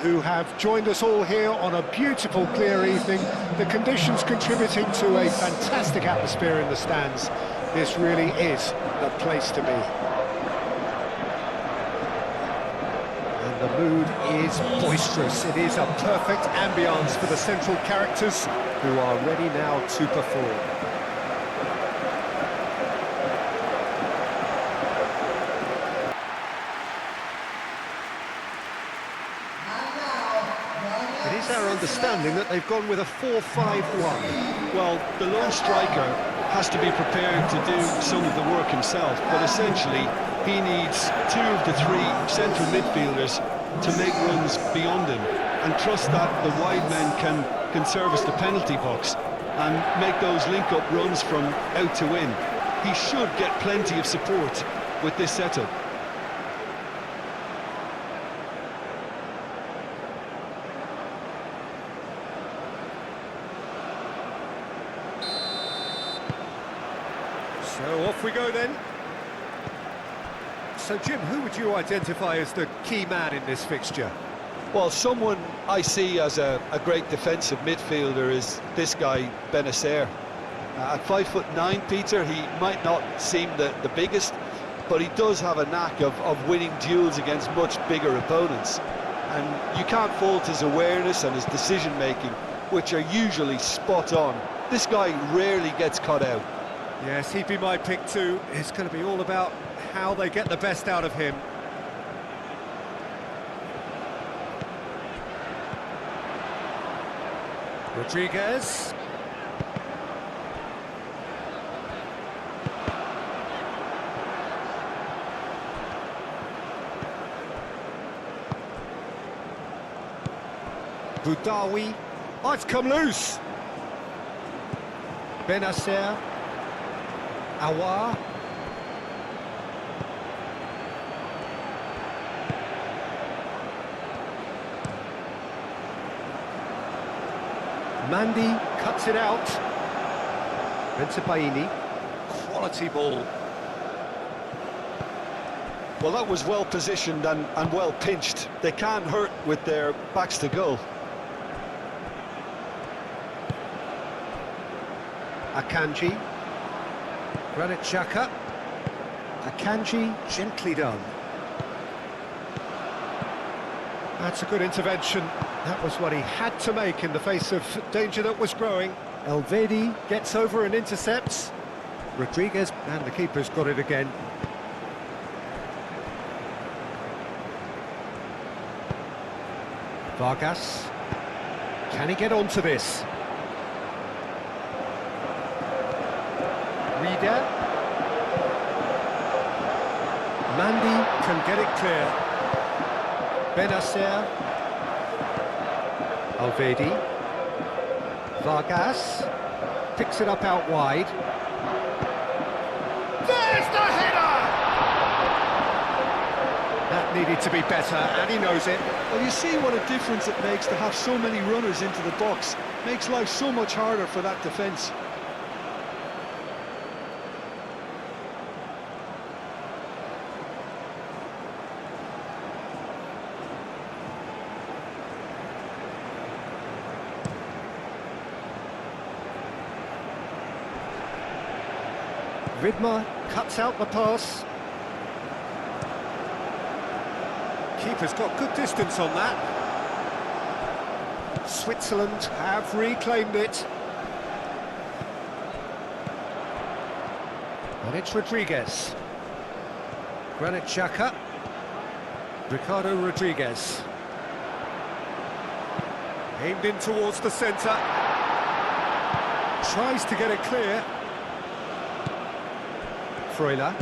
who have joined us all here on a beautiful, clear evening. The conditions contributing to a fantastic atmosphere in the stands. This really is the place to be. And the mood is boisterous. It is a perfect ambience for the central characters who are ready now to perform. It is our understanding that they've gone with a 4-5-1. Well, the lone striker has to be prepared to do some of the work himself, but essentially he needs two of the three central midfielders to make runs beyond him and trust that the wide men can service the penalty box and make those link-up runs from out to in. He should get plenty of support with this setup. So off we go then. So Jim, who would you identify as the key man in this fixture? Well, someone I see as a great defensive midfielder is this guy, Benacer. At 5'9", Peter, he might not seem the biggest, but he does have a knack of winning duels against much bigger opponents. And you can't fault his awareness and his decision-making, which are usually spot on. This guy rarely gets caught out. Yes, he'd be my pick too. It's going to be all about how they get the best out of him. Rodriguez. Boudaoui. Oh, it's come loose. Benacer. Awar. Mandy cuts it out. Bentabaini. Quality ball. Well, that was well positioned and well pinched. They can't hurt with their backs to goal. Akanji. Granit Xhaka. Akanji, gently done. That's a good intervention. That was what he had to make in the face of danger that was growing. Elvedi gets over and intercepts. Rodriguez, and the keeper's got it again. Vargas. Can he get onto this? Rida. Mandy can get it clear. Benacer. Alvedi. Vargas. Picks it up out wide. There's the header! That needed to be better, and he knows it. Well, you see what a difference it makes to have so many runners into the box. Makes life so much harder for that defence. Vidmar cuts out the pass. Keeper's got good distance on that. Switzerland have reclaimed it. And it's Rodriguez. Granit Xhaka. Ricardo Rodriguez. Aimed in towards the centre. Tries to get it clear. Freuler.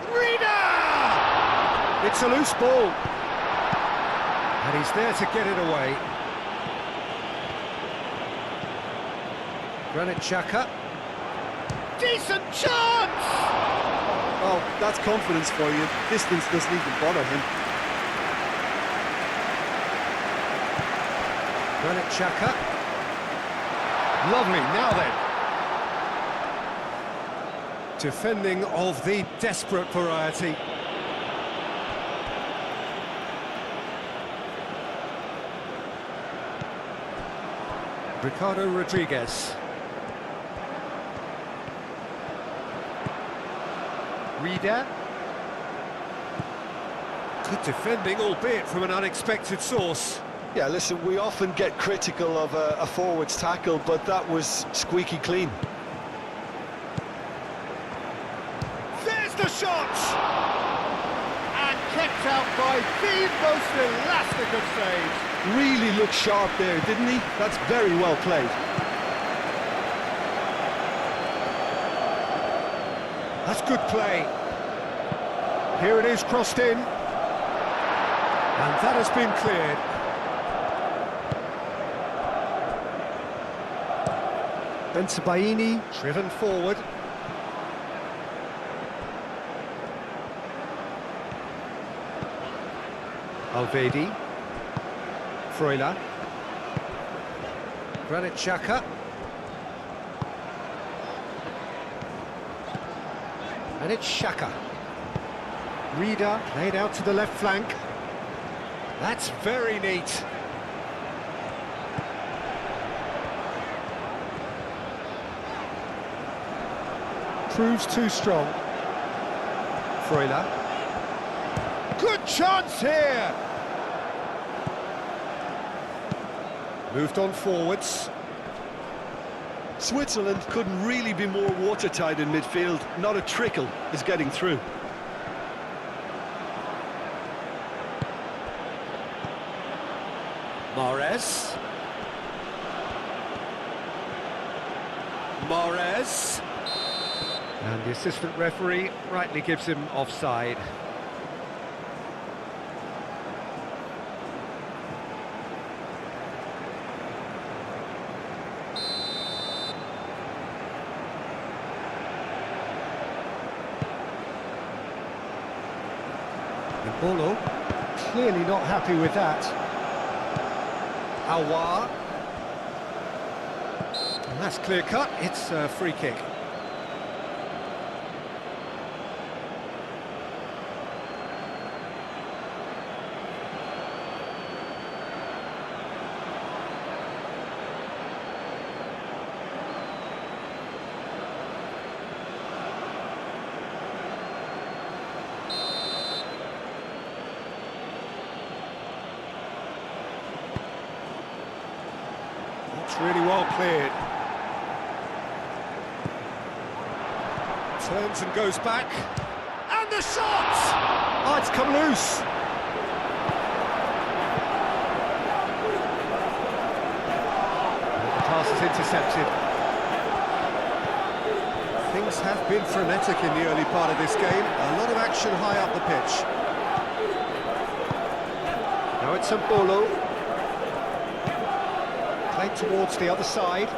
Rida! It's a loose ball. And he's there to get it away. Granit Xhaka. Decent chance! Well, that's confidence for you. Distance doesn't even bother him. Granit Xhaka. Lovely, now then. Defending of the desperate variety. Ricardo Rodriguez. Reader. Good defending, albeit from an unexpected source. Yeah, listen, we often get critical of a forward's tackle, but that was squeaky clean. There's the shot! And kept out by the most elastic of saves. Really looked sharp there, didn't he? That's very well played. That's good play. Here it is, crossed in. And that has been cleared. Bensebaini driven forward. Alvedi. Freuler. Granit Xhaka. And it's Xhaka. Reader played out to the left flank. That's very neat. Proves too strong. Freuler. Good chance here! Moved on forwards. Switzerland couldn't really be more watertight in midfield. Not a trickle is getting through. Mahrez. Mahrez. And the assistant referee rightly gives him offside. Bolo, clearly not happy with that. Awar. And that's clear cut, it's a free kick. It's really well cleared. Turns and goes back. And the shot! Oh, it's come loose. And the pass is intercepted. Things have been frenetic in the early part of this game. A lot of action high up the pitch. Now it's Bolo. Played towards the other side.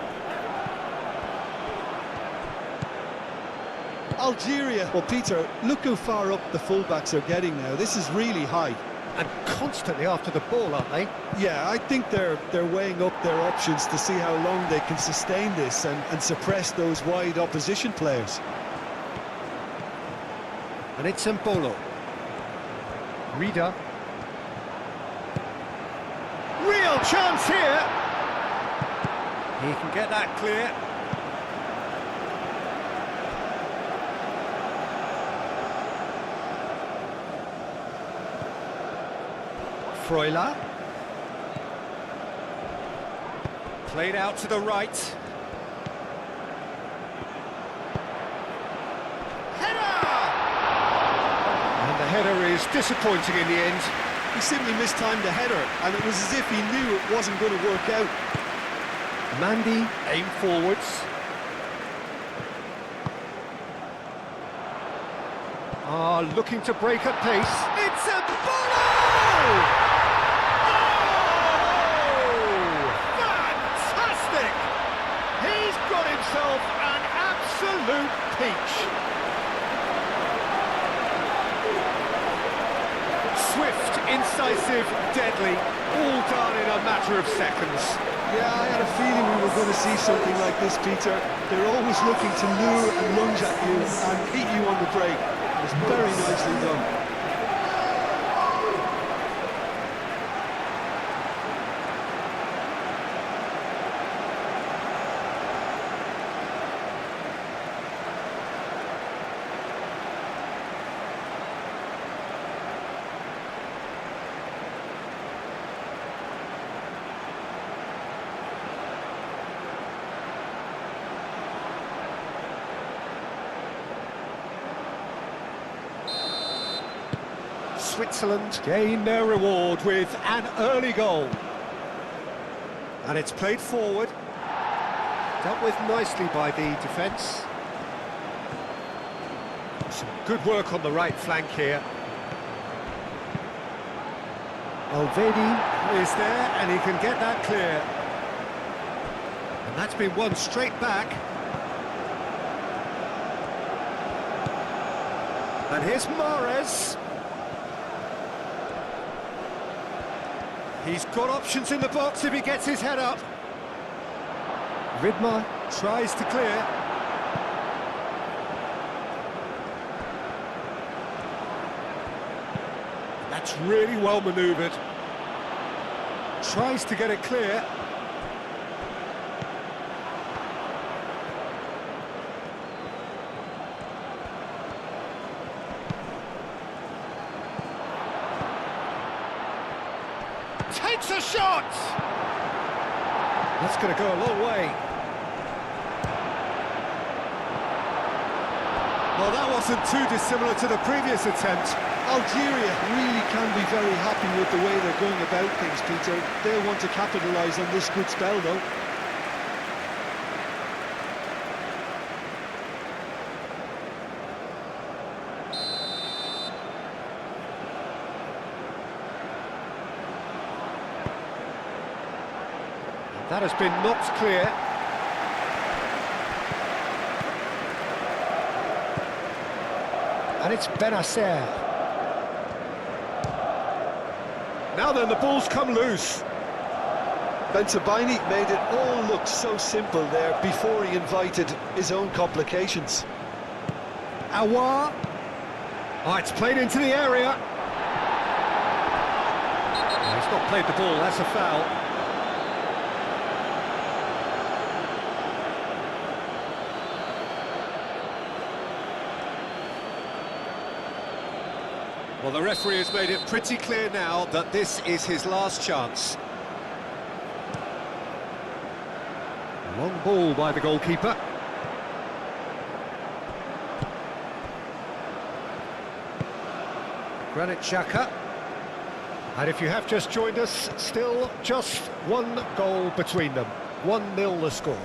Algeria. Well, Peter, look how far up the fullbacks are getting now. This is really high. And constantly after the ball, aren't they? Yeah, I think they're weighing up their options to see how long they can sustain this and suppress those wide opposition players. And it's Bolo. Reader. Real chance here! He can get that clear. Freuler. Played out to the right. Header! And the header is disappointing in the end. He simply mistimed the header, and it was as if he knew it wasn't going to work out. Mandy aim forwards. Looking to break at pace. It's a ball! Oh! Fantastic! He's got himself an absolute peach. Swift, incisive, deadly, all done in a matter of seconds. Yeah, I had a feeling we were going to see something like this, Peter. They're always looking to lure and lunge at you and beat you on the break. It was very nicely done. Switzerland gain their reward with an early goal. And it's played forward. Dealt with nicely by the defence. Some good work on the right flank here. Algeria is there and he can get that clear. And that's been won straight back. And here's Mahrez. He's got options in the box if he gets his head up. Vidmar tries to clear. That's really well manoeuvred. Tries to get it clear. Takes a shot! That's going to go a long way. Well, that wasn't too dissimilar to the previous attempt. Algeria really can be very happy with the way they're going about things, Peter. They'll want to capitalise on this good spell, though. That has been knocked clear. And it's Benacer. Now then, the ball's come loose. Bentabini made it all look so simple there before he invited his own complications. Awar. Oh, it's played into the area. Oh, he's not played the ball, that's a foul. Well, the referee has made it pretty clear now that this is his last chance. Long ball by the goalkeeper. Granit Xhaka. And if you have just joined us, still just one goal between them. 1-0 the score.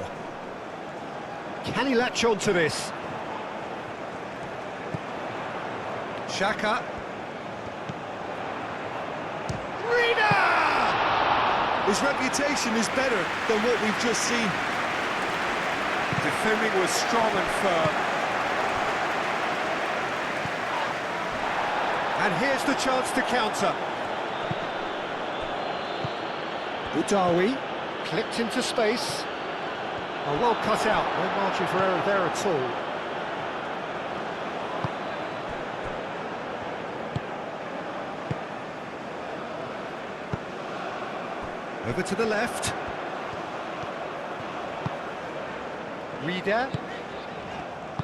Can he latch on to this? Xhaka. His reputation is better than what we've just seen. Defending was strong and firm. And here's the chance to counter. Boudaoui clipped into space. Oh, well cut out, no margin for error there at all. Over to the left. Rida.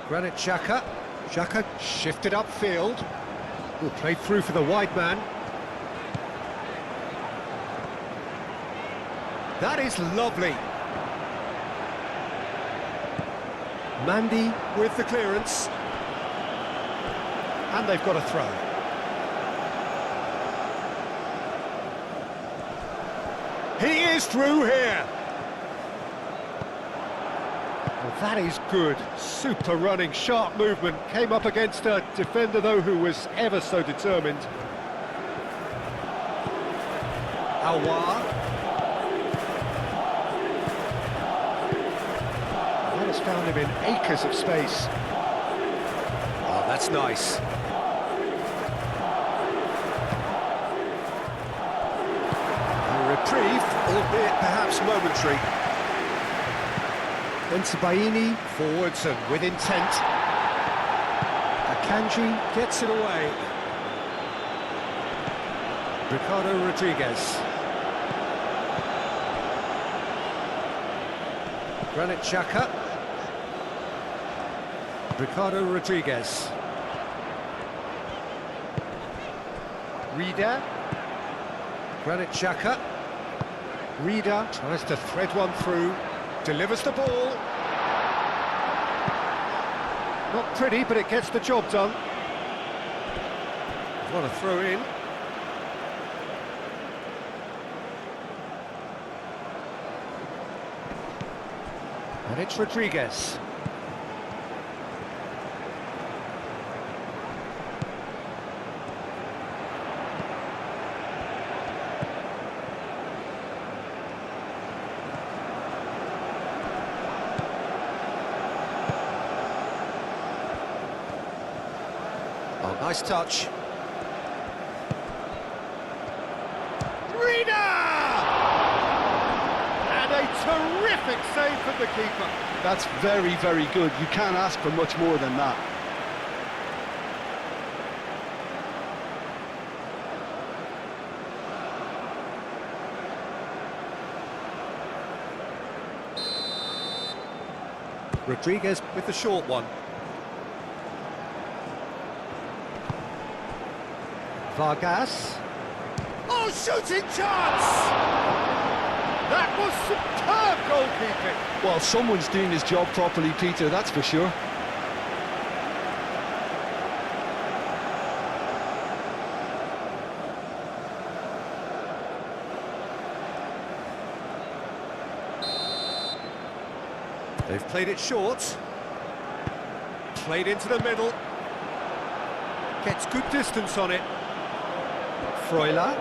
Granit Xhaka. Xhaka shifted upfield. Will play through for the wide man. That is lovely. Mandy with the clearance. And they've got a throw. He is through here. Well, that is good. Super running, sharp movement. Came up against a defender, though, who was ever so determined. Awar. That has found him in acres of space. Oh, that's nice. Reprieve, albeit perhaps momentary. Bentabini forwards and with intent. Akanji gets it away. Ricardo Rodriguez. Granit Xhaka. Ricardo Rodriguez. Rida. Granit Xhaka. Rida tries to thread one through, delivers the ball. Not pretty, but it gets the job done. Want to throw in. And it's Rodriguez. Oh, nice touch. Reader! And a terrific save from the keeper. That's very, very good. You can't ask for much more than that. Rodriguez with the short one. Vargas. Oh, shooting chance! That was superb goalkeeping. Well, someone's doing his job properly, Peter, that's for sure. They've played it short. Played into the middle. Gets good distance on it. Freuler.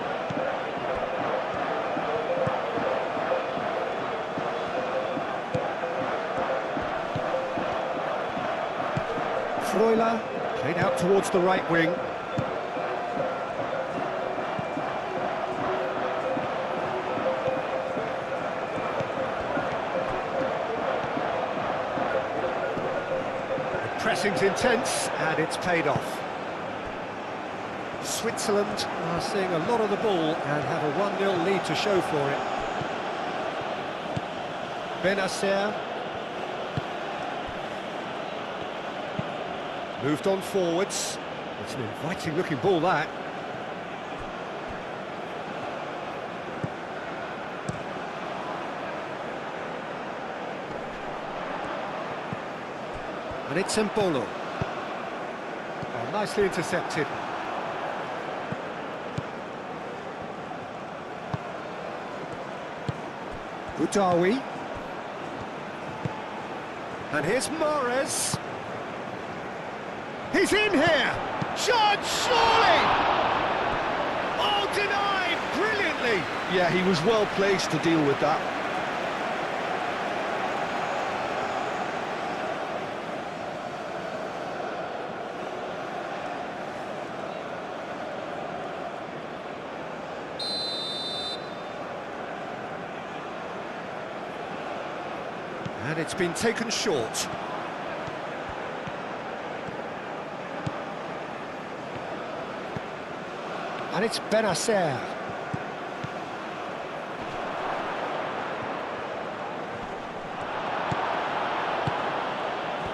Freuler played out towards the right wing. The pressing's intense and it's paid off. Switzerland are seeing a lot of the ball and have a 1-0 lead to show for it. Benacer moved on forwards. It's an inviting looking ball, that. And it's Mbolo. Oh, nicely intercepted. Boudaoui. And here's Mahrez. He's in here! Shot, surely! Oh, denied brilliantly! Yeah, he was well placed to deal with that. And it's been taken short. And it's Benacer.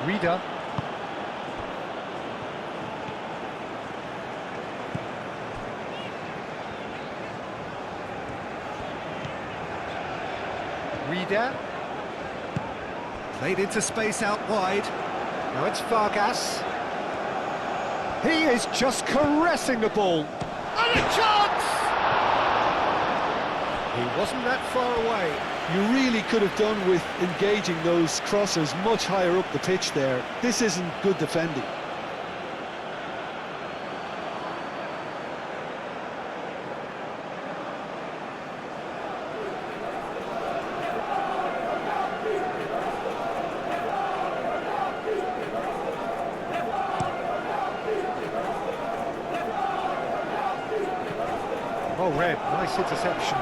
Reader. Reader. Played into space out wide. Now it's Vargas. He is just caressing the ball. And a chance! He wasn't that far away. You really could have done with engaging those crossers much higher up the pitch there. This isn't good defending. Oh, Red, nice interception.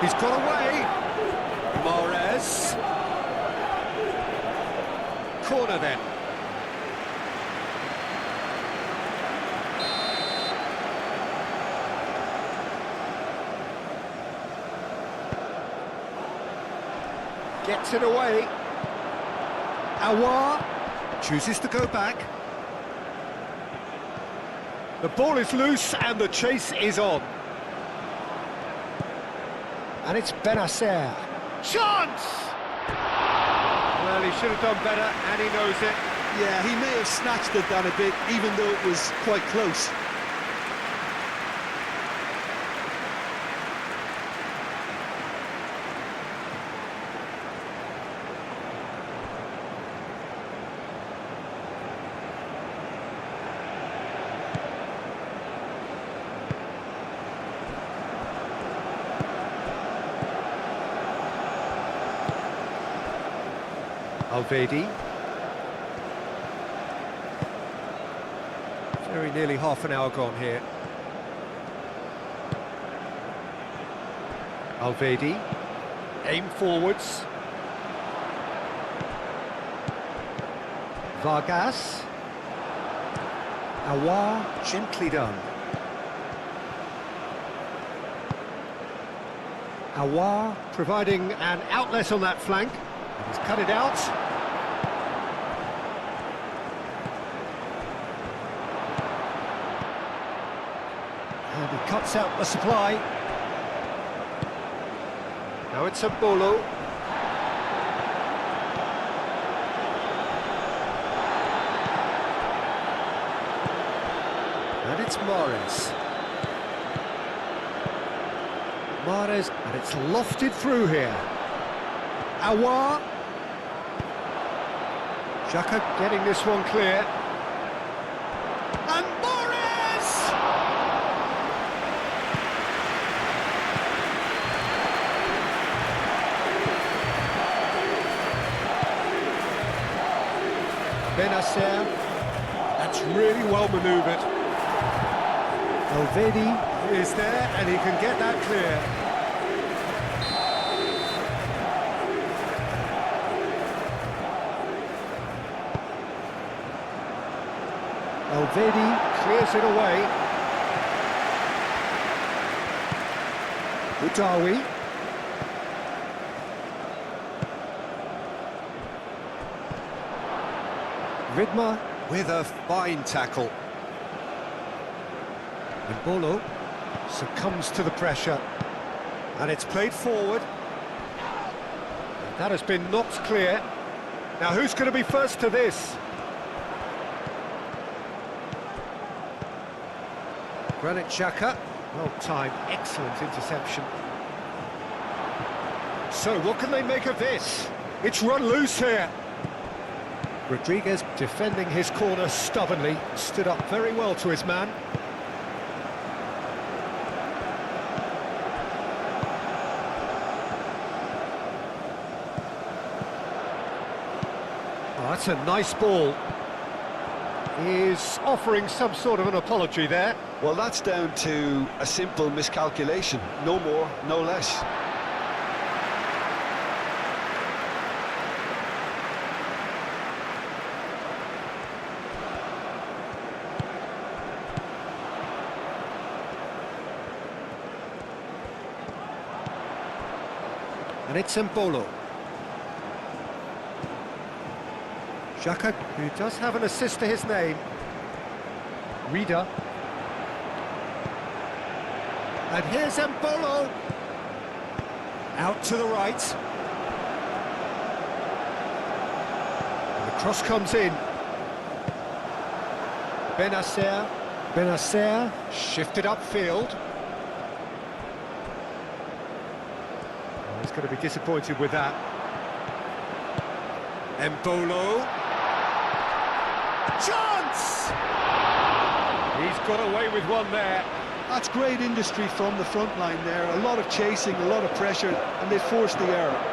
He's got away. Mahrez. Corner then. Gets it away. Awar chooses to go back. The ball is loose and the chase is on. And it's Benacer. Chance! Well, he should have done better, and he knows it. Yeah, he may have snatched it down a bit, even though it was quite close. Alvedi. Very nearly half an hour gone here. Alvedi. Aim forwards. Vargas. Awar, gently done. Awar providing an outlet on that flank. He's cut it out. And he cuts out the supply. Now it's a Bolo. And it's Mahrez. Mahrez, and it's lofted through here. Awar. Xhaka getting this one clear. And Mahrez! Benacer. That's really well manoeuvred. Alvedi is there, and he can get that clear. Alvedi clears it away. Butawi. Vidma with a fine tackle. Mbolo succumbs to the pressure, and it's played forward. That has been knocked clear. Now who's going to be first to this? Granit Xhaka, well timed, excellent interception. So what can they make of this? It's run loose here. Rodriguez defending his corner stubbornly, stood up very well to his man. Oh, that's a nice ball. He's offering some sort of an apology there. Well, that's down to a simple miscalculation. No more, no less. And it's Mbolo. Xhaka, who does have an assist to his name. Reader. And here's Mbolo. Out to the right. And the cross comes in. Benacer. Benacer shifted upfield. Oh, he's going to be disappointed with that. Mbolo. Chance! He's got away with one there. That's great industry from the front line there. A lot of chasing, a lot of pressure, and they forced the error.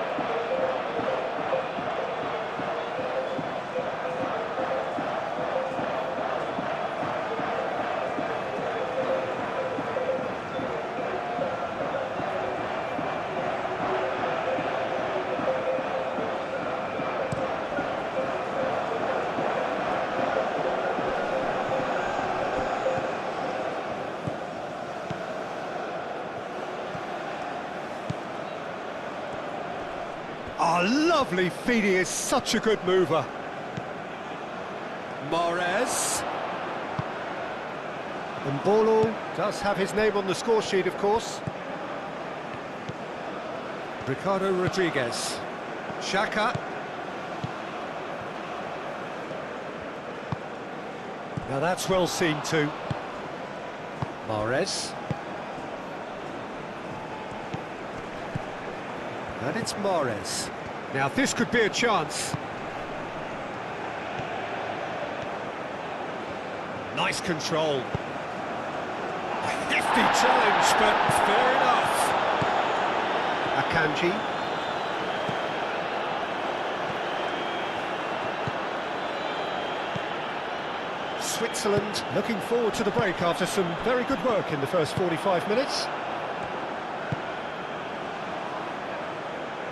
Oh, lovely feed, he is such a good mover. Mahrez. Mbolo does have his name on the score sheet, of course. Ricardo Rodriguez. Xhaka. Now that's well seen too. Mahrez. And it's Mahrez. Now this could be a chance. Nice control. A hefty challenge, but fair enough. Akanji. Switzerland looking forward to the break after some very good work in the first 45 minutes.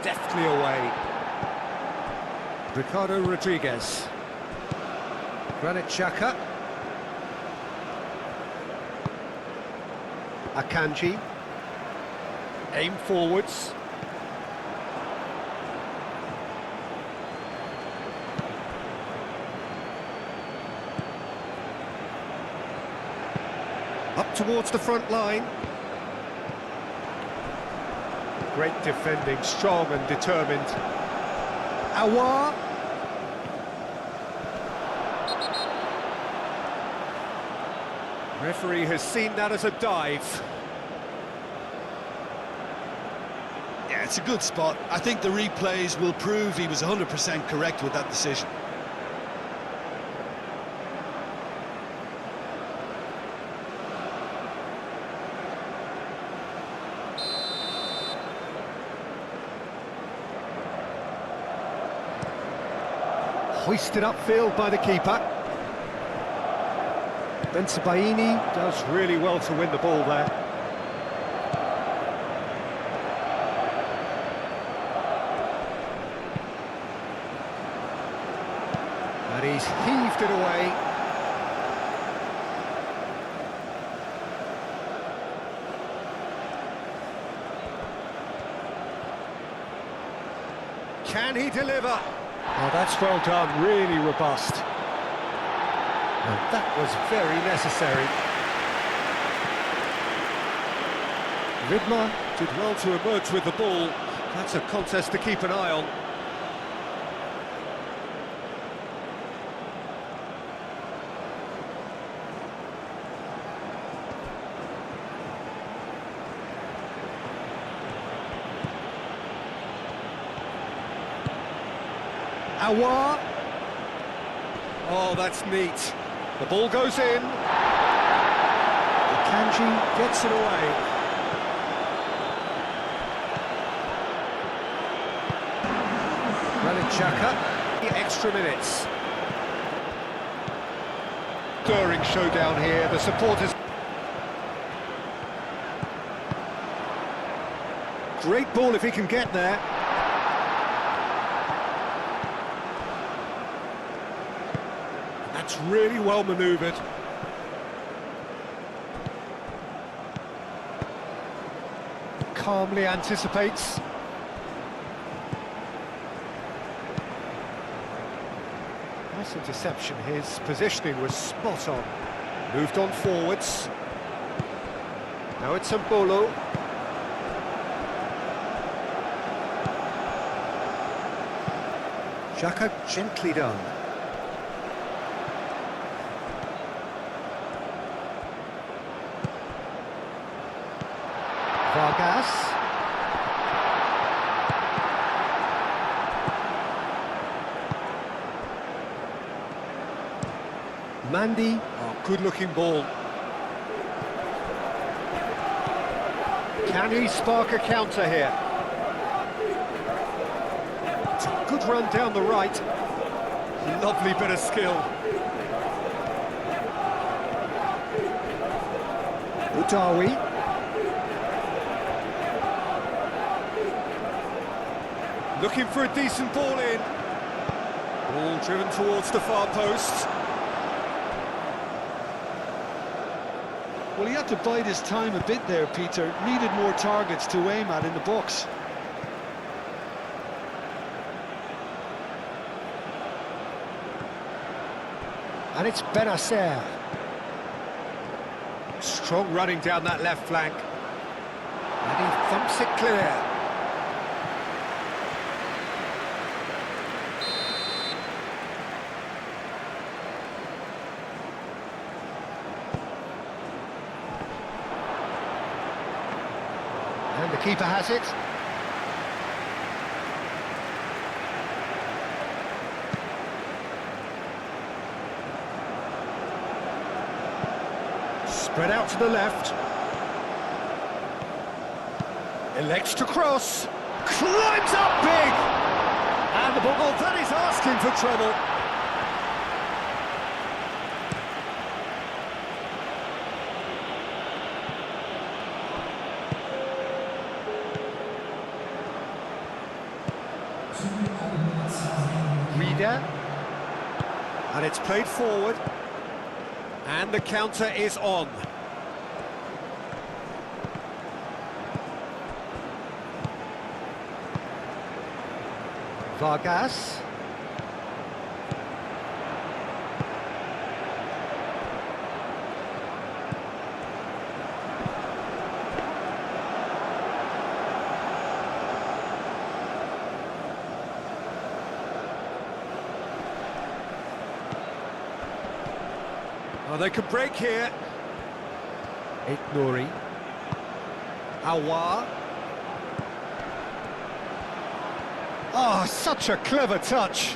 Deftly away. Ricardo Rodriguez. Granit Xhaka. Akanji. Aim forwards. Up towards the front line. Great defending, strong and determined. Aouar. Referee has seen that as a dive. Yeah, it's a good spot. I think the replays will prove he was 100% correct with that decision. Hoisted upfield by the keeper. Bensebaini does really well to win the ball there. And he's heaved it away. Can he deliver? Oh, that's well done, really robust. And that was very necessary. Vidmar did well to emerge with the ball. That's a contest to keep an eye on. Aouar. Oh, that's neat. The ball goes in. Akanji gets it away. Granit Xhaka. The extra minutes. Stirring showdown here. The supporters. Great ball if he can get there. That's really well manoeuvred. Calmly anticipates. Nice interception. His positioning was spot on. Moved on forwards. Now it's Mbolo. Xhaka gently done. Vargas. Mandy. Oh, good-looking ball. Can he spark a counter here? It's a good run down the right. Lovely bit of skill. Udawi. Looking for a decent ball in. Ball driven towards the far post. Well, he had to bide his time a bit there, Peter. Needed more targets to aim at in the box. And it's Benacer. Strong running down that left flank. And he thumps it clear. And the keeper has it. Spread out to the left. Elects to cross. Climbs up big! And the ball, that is asking for trouble. Reader. And it's played forward. And the counter is on. Vargas. Oh, they could break here. Nouri. Aouar. Oh, such a clever touch.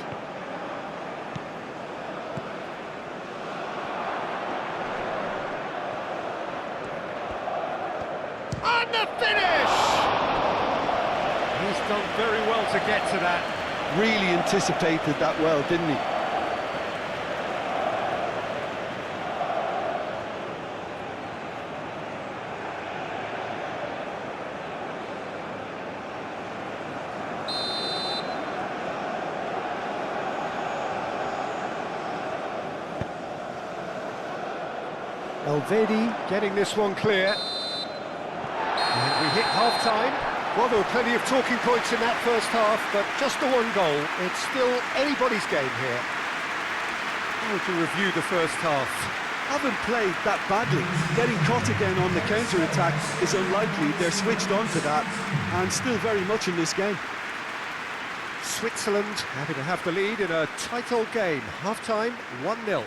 And the finish! He's done very well to get to that. Really anticipated that well, didn't he? Elvedi getting this one clear. And we hit half-time. Well, there were plenty of talking points in that first half, but just the one goal. It's still anybody's game here. How would you review the first half? Haven't played that badly. Getting caught again on the counter-attack is unlikely. They're switched on to that, and still very much in this game. Switzerland happy to have the lead in a tight old game. Half-time, 1-0.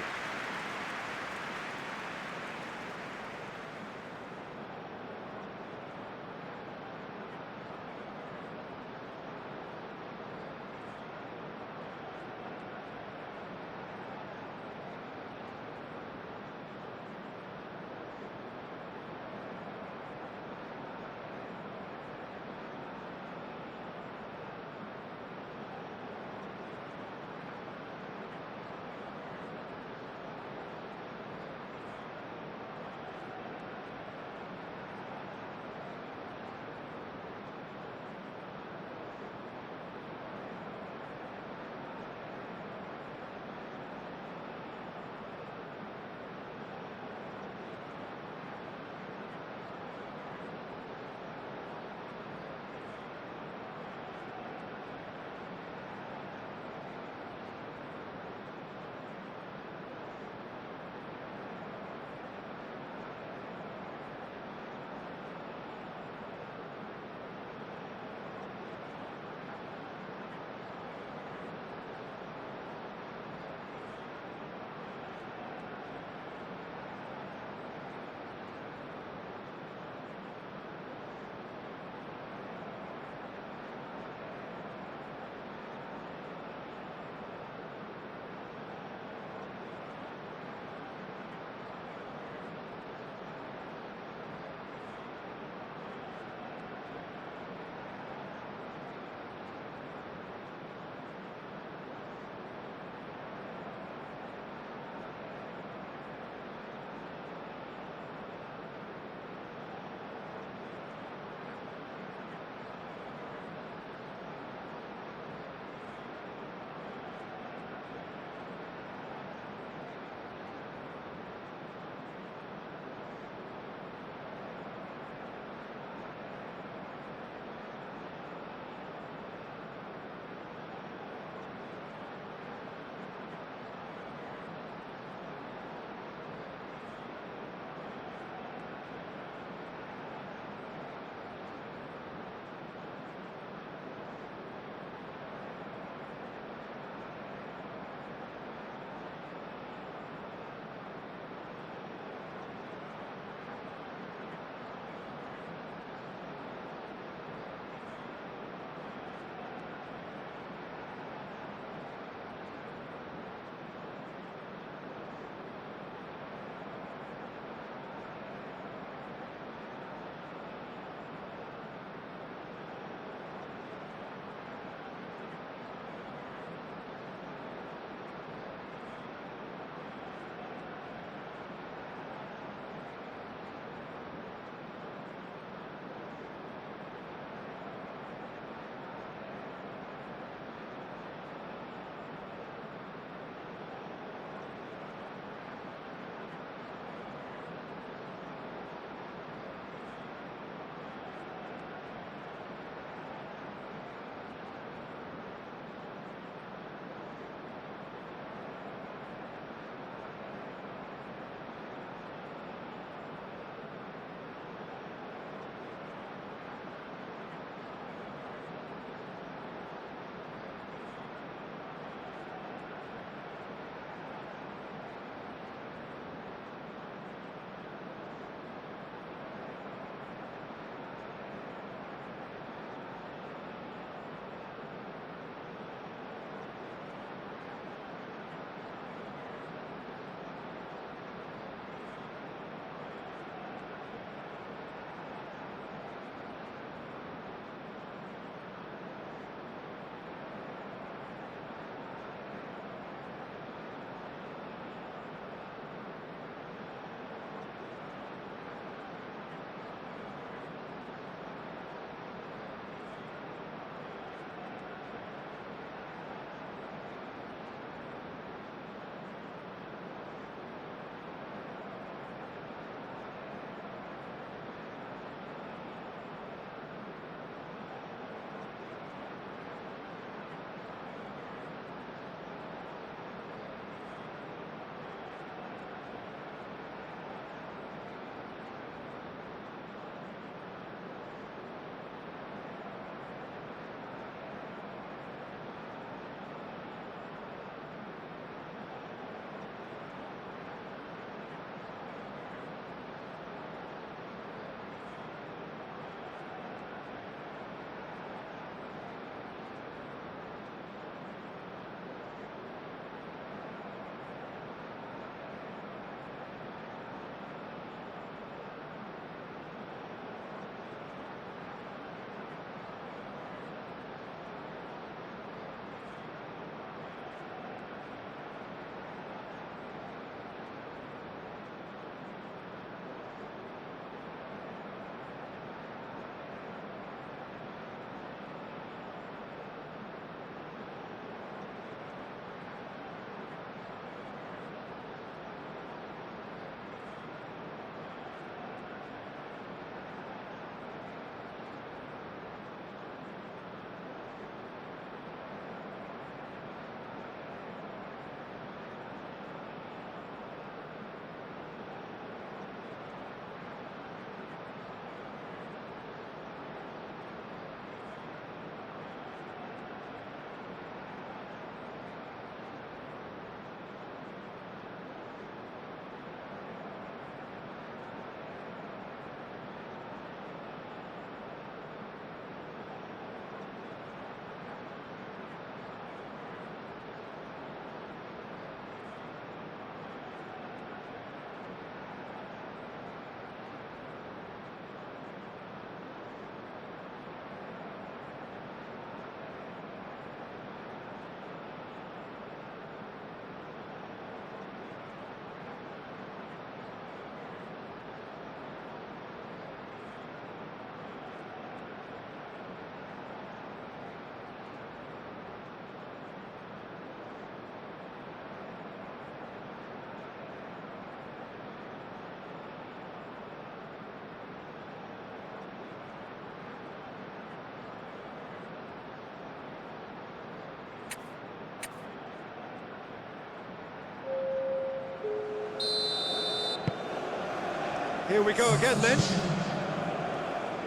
Here we go again then.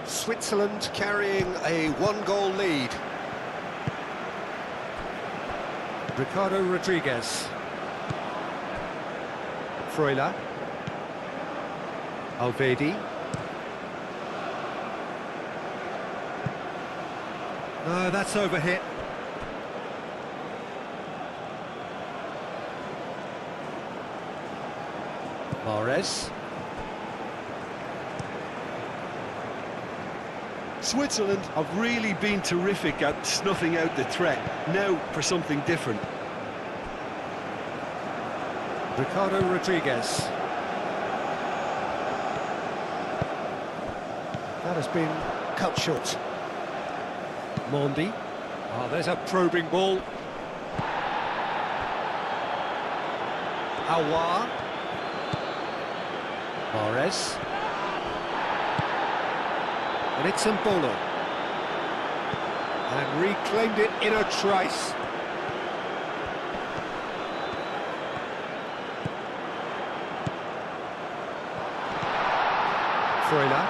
Switzerland carrying a one-goal lead. Ricardo Rodriguez. Freuler. Alvedi. No, that's overhit. Mahrez. Switzerland have really been terrific at snuffing out the threat. Now for something different. Ricardo Rodriguez. That has been cut short. Mondi. Oh, there's a probing ball. Aouar. Mahrez. And it's Mbolo. And reclaimed it in a trice. Freuler.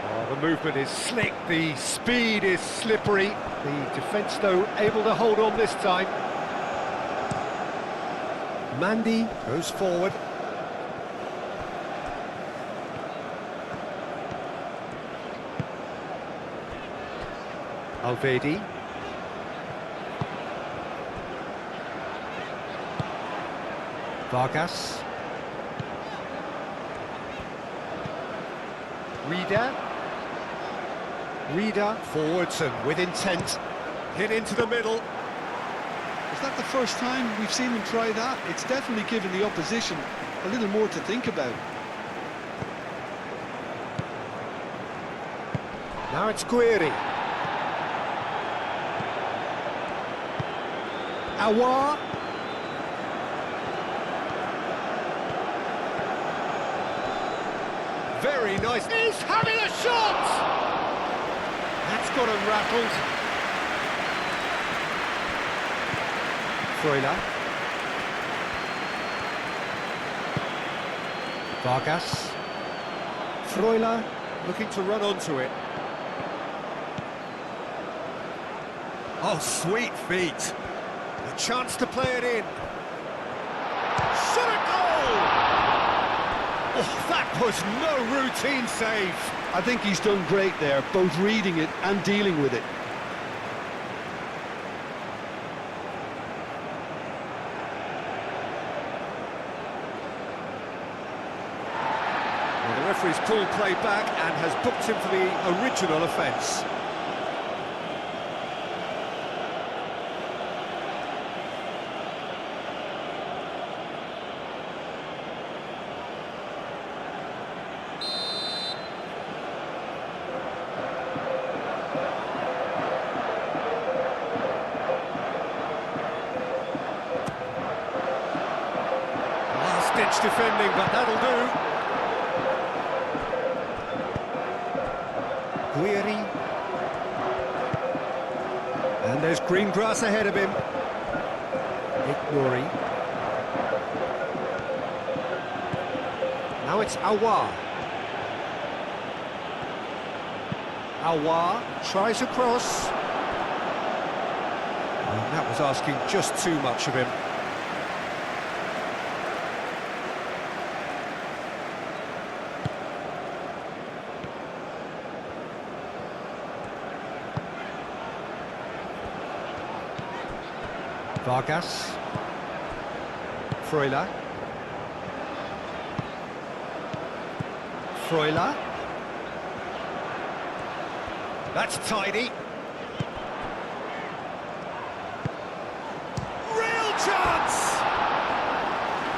Oh, the movement is slick, the speed is slippery. The defence, though, able to hold on this time. Mandy goes forward. Alvedi. Vargas. Reader forwards and with intent. Hit into the middle. Is that the first time we've seen them try that? It's definitely given the opposition a little more to think about. Now it's Guiri. Aouar. Very nice. He's having a shot! That's got him rattled. Freuler. Vargas. Freuler looking to run onto it. Oh, sweet feet. A chance to play it in. Shot a goal! Oh, that was no routine save. I think he's done great there, both reading it and dealing with it. Well, the referee's pulled play back and has booked him for the original offence. Last-ditch defending, but that'll do. Guiri. And there's green grass ahead of him. Ignori. Now it's Aouar. Aouar tries a cross. And that was asking just too much of him. Vargas. Freuler. Freuler. That's tidy. Real chance!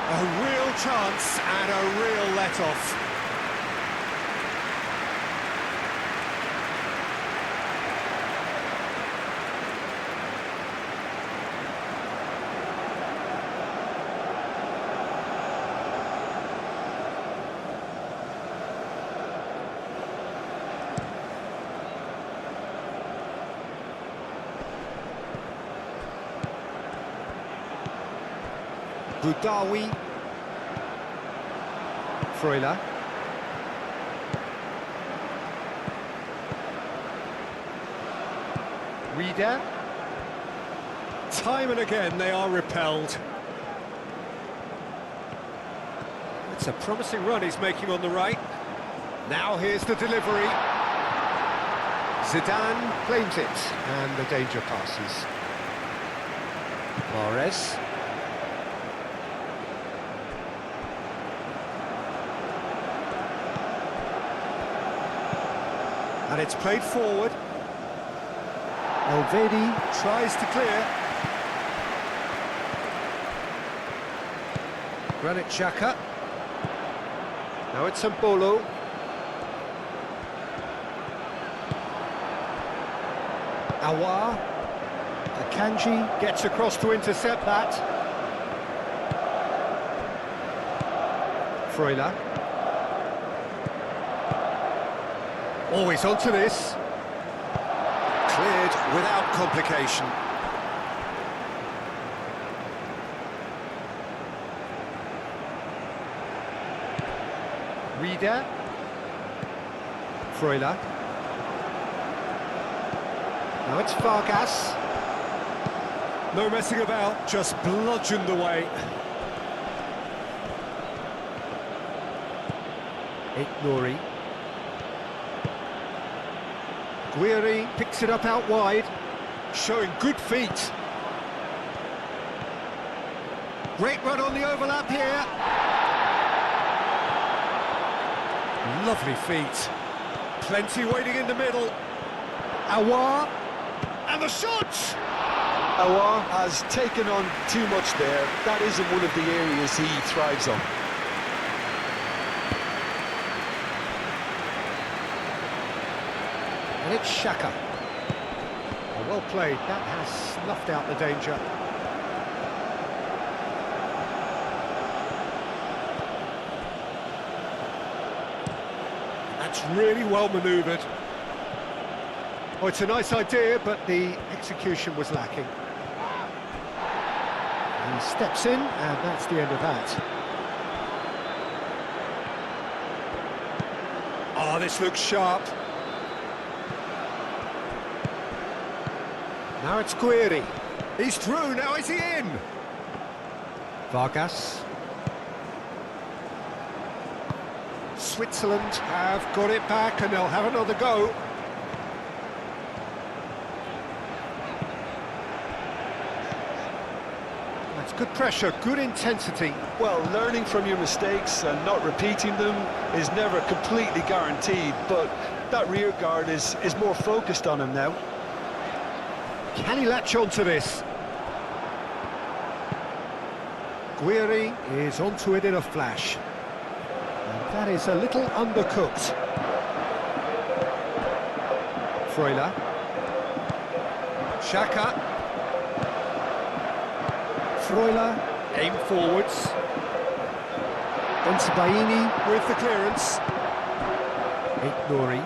A real chance and a real let-off. Boudaoui. Freuler. Reader. Time and again they are repelled. It's a promising run he's making on the right. Now here's the delivery. Zidane claims it, and the danger passes. Mahrez. And it's played forward. Elvedi tries to clear. Granit Xhaka. Now it's Mbolo. Awar. Akanji gets across to intercept that. Freuler. Always onto this. Cleared without complication. Reader. Freuler. Now it's Vargas. No messing about, just bludgeoned away. Nouri. Guiri picks it up out wide, showing good feet. Great run on the overlap here. Lovely feet. Plenty waiting in the middle. Awar. And the shot! Awar has taken on too much there. That isn't one of the areas he thrives on. And it's Xhaka. Oh, well played. That has snuffed out the danger. That's really well manoeuvred. Oh, it's a nice idea, but the execution was lacking. He steps in, and that's the end of that. Oh, this looks sharp. Now it's Guiri. He's through, now is he in? Vargas. Switzerland have got it back, and they'll have another go. That's good pressure, good intensity. Well, learning from your mistakes and not repeating them is never completely guaranteed, but that rear guard is more focused on him now. Can he latch on to this? Guiri is onto it in a flash. And that is a little undercooked. Freuler. Xhaka. Freuler, aim forwards. Bensebaini with the clearance. Nouri.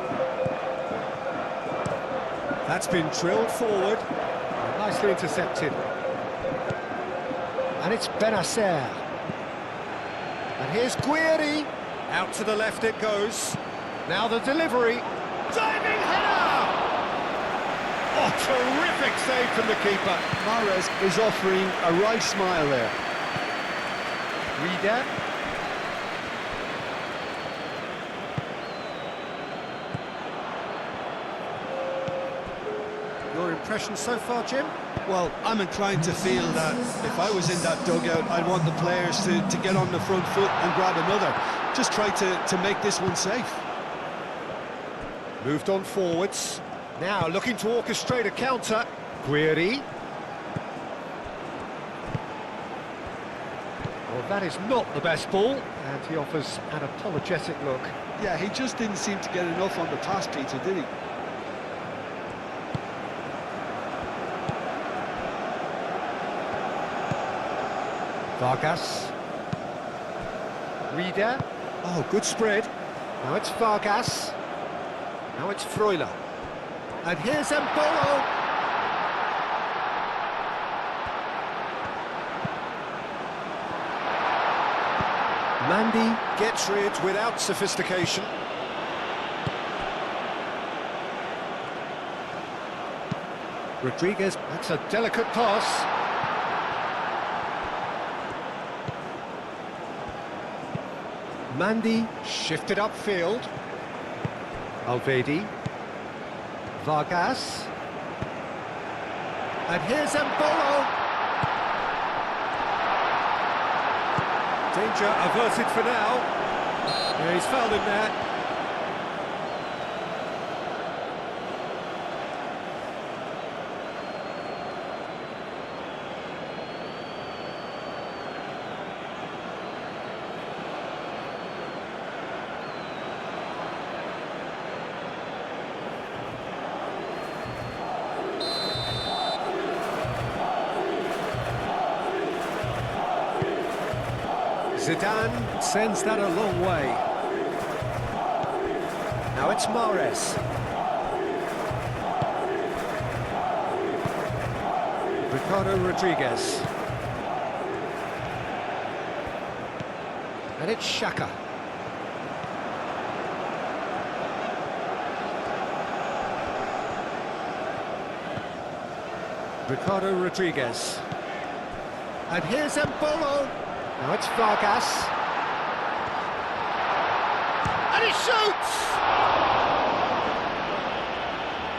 That's been drilled forward. Nicely intercepted. And it's Benacer. And here's Guiri. Out to the left it goes. Now the delivery. Diving header! Oh, terrific save from the keeper. Mahrez is offering a right smile there. Reader. Your impression so far, Jim? Well, I'm inclined to feel that if I was in that dugout, I'd want the players to get on the front foot and grab another. Just try to make this one safe. Moved on forwards. Now looking to orchestrate a counter. Guiri. Well, that is not the best ball, and he offers an apologetic look. Yeah, he just didn't seem to get enough on the pass, Peter, did he? Vargas. Reader. Oh, good spread. Now it's Vargas. Now it's Freuler. And here's Mbolo. Mandy gets rid without sophistication. Rodriguez, that's a delicate pass. Mandy shifted upfield. Alvedi. Vargas. And here's Embolo. Danger averted for now. Yeah, he's fouled him there. Zidane sends that a long way. Now it's Mahrez. Ricardo Rodriguez. And it's Xhaka. Ricardo Rodriguez. And here's Embolo. Now it's Vargas. And he shoots!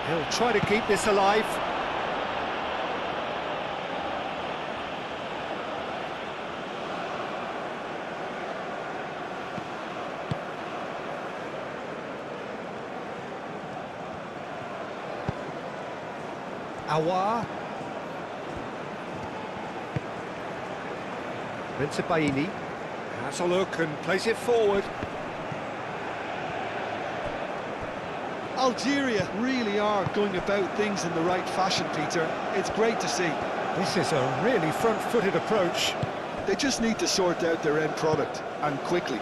He'll try to keep this alive. Aouar. Baini has a look and plays it forward. Algeria really are going about things in the right fashion, Peter. It's great to see. This is a really front-footed approach. They just need to sort out their end product, and quickly.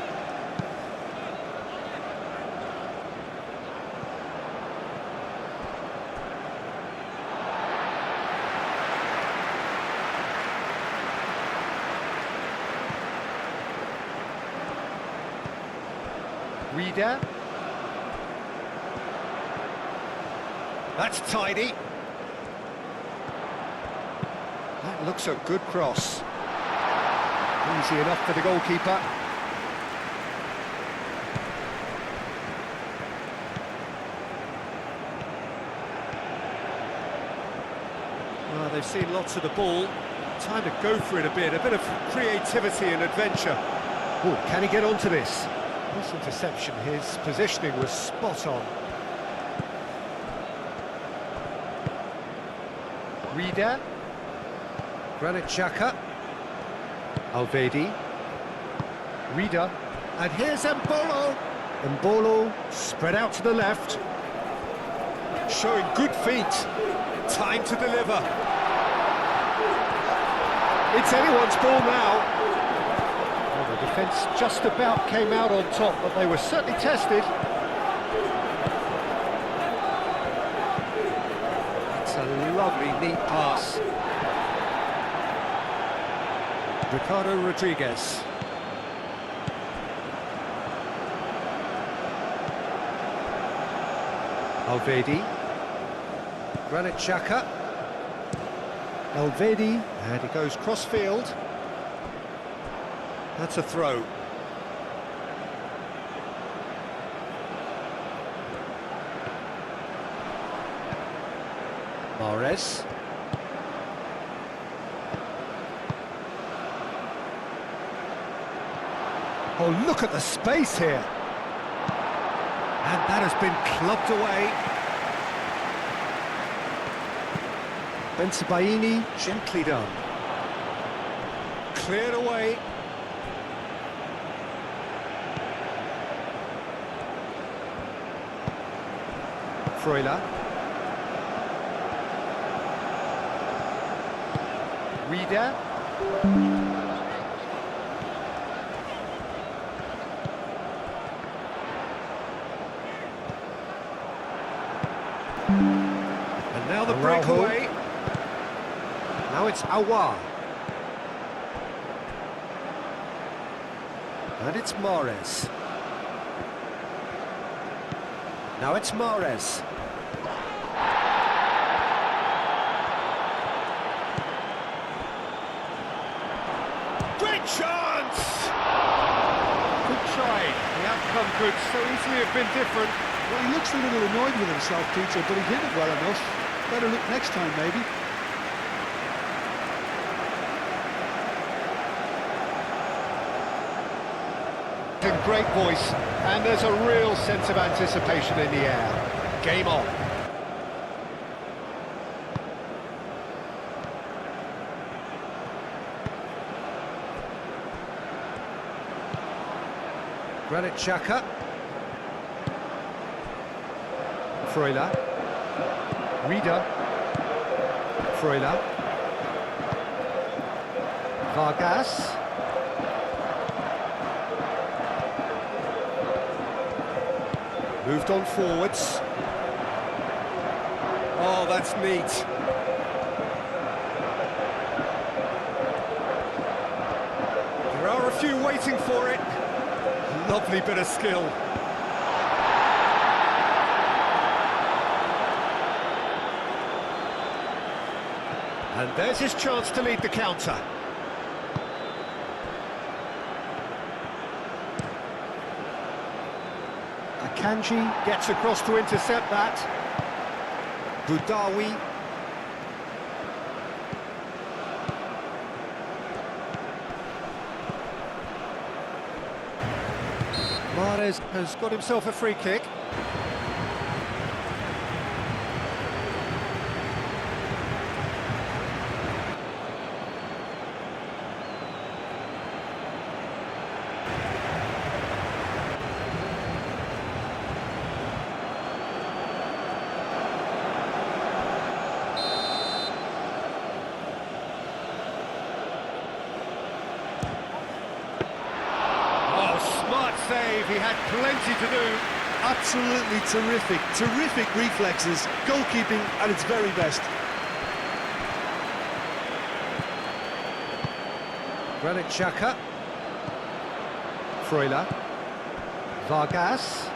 Reader. That's tidy. That looks a good cross. Easy enough for the goalkeeper. Well, they've seen lots of the ball. Time to go for it a bit of creativity and adventure. Oh, can he get onto this? This interception, his positioning was spot on. Reader. Granit Xhaka. Alvedi. Reader. And here's Embolo. Embolo spread out to the left. Showing good feet. Time to deliver. It's anyone's ball now. Well, the defence just about came out on top, but they were certainly tested. It's a lovely, neat pass. Ricardo Rodriguez. Alvedi. Granit Xhaka. Alvedi, and he goes cross-field. That's a throw. Mahrez. Oh, look at the space here. And that has been clubbed away. Baini, gently done. Cleared away. Freuler. Reader. And now the breakaway. Now it's Aouar. And it's Mahrez. Now it's Mahrez. Great chance! Good try. The outcome could so easily have been different. Well, he looks a little annoyed with himself, Peter, but he hit it well enough. Better look next time, maybe. In great voice, and there's a real sense of anticipation in the air. Game on. Granit Xhaka. Freuler. Rieder. Freuler. Vargas. Moved on forwards. Oh, that's neat. There are a few waiting for it. Lovely bit of skill. And there's his chance to lead the counter. Akanji gets across to intercept that. Boudaoui. Mahrez has got himself a free kick. Save, he had plenty to do. Absolutely terrific, terrific reflexes, goalkeeping at its very best. Granit Xhaka. Freuler. Vargas.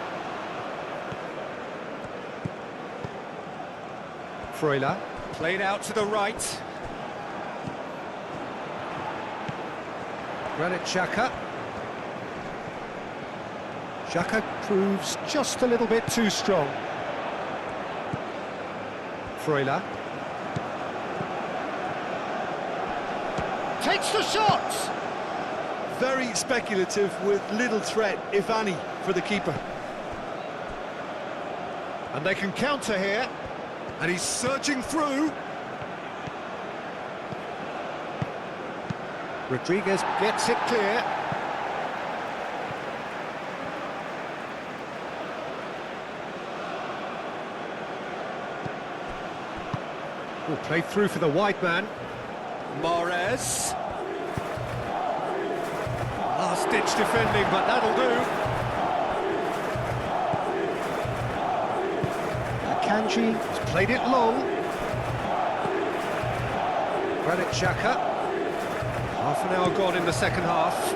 Freuler. Played out to the right. Granit Xhaka. Xhaka proves just a little bit too strong. Freuler. Takes the shot! Very speculative with little threat, if any, for the keeper. And they can counter here. And he's surging through. Rodriguez gets it clear. Will play through for the wide man. Mahrez. Last-ditch defending, but that'll do. Akanji has played it long. Granit Xhaka. Half an hour gone in the second half.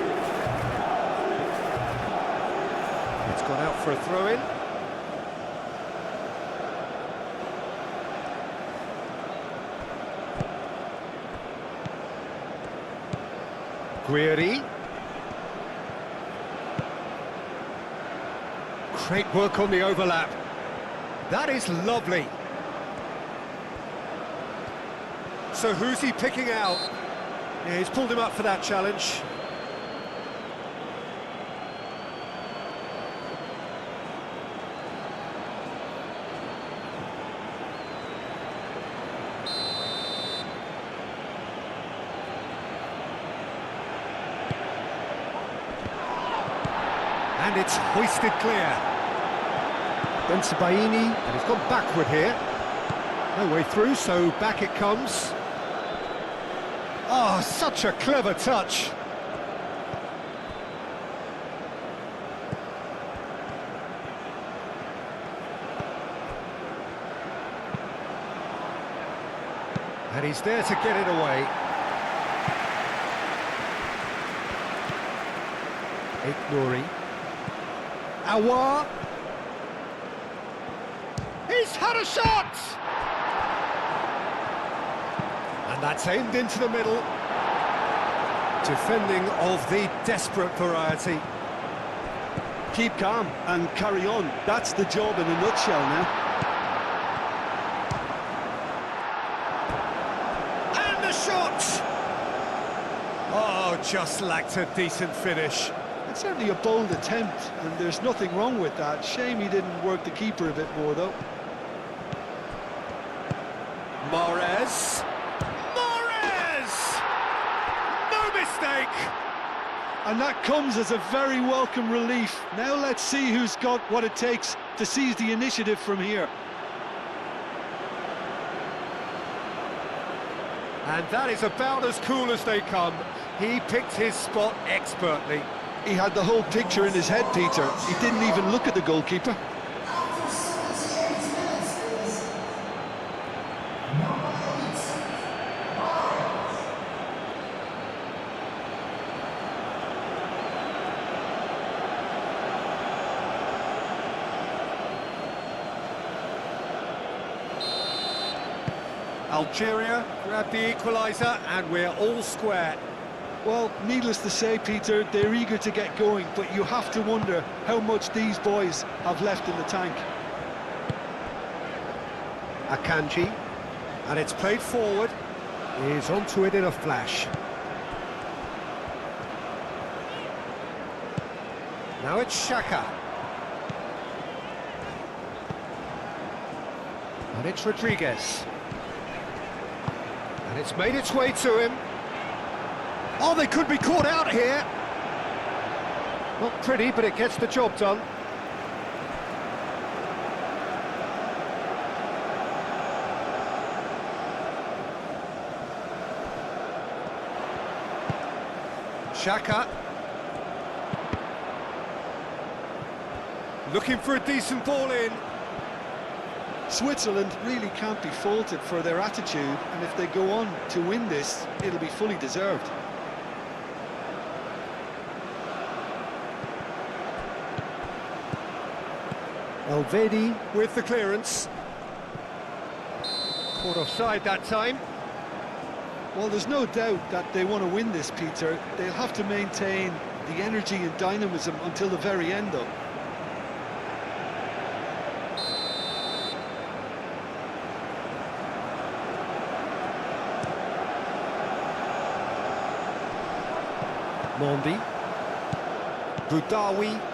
It's gone out for a throw-in. Guiri. Great work on the overlap. That is lovely. So who's he picking out? Yeah, he's pulled him up for that challenge. And it's hoisted clear. Bensebaini, and he's gone backward here. No way through, so back it comes. Oh, such a clever touch. And he's there to get it away. Nouri. Aouar. He's had a shot! And that's aimed into the middle. Defending of the desperate variety. Keep calm and carry on. That's the job in a nutshell now. And the shot! Oh, just lacked a decent finish. It's certainly a bold attempt, and there's nothing wrong with that. Shame he didn't work the keeper a bit more, though. Mahrez. No mistake! And that comes as a very welcome relief. Now let's see who's got what it takes to seize the initiative from here. And that is about as cool as they come. He picked his spot expertly. He had the whole picture in his head, Peter. He didn't even look at the goalkeeper. Algeria grab the equaliser and we're all square. Well, needless to say, Peter, they're eager to get going, but you have to wonder how much these boys have left in the tank. Akanji, and it's played forward. He's onto it in a flash. Now it's Xhaka. And it's Rodriguez. And it's made its way to him. Oh, they could be caught out here. Not pretty, but it gets the job done. Xhaka. Looking for a decent ball in. Switzerland really can't be faulted for their attitude, and if they go on to win this, it'll be fully deserved. Elvedi with the clearance. Caught offside that time. Well, there's no doubt that they want to win this, Peter. They'll have to maintain the energy and dynamism until the very end, though. Mondi. Boudaoui.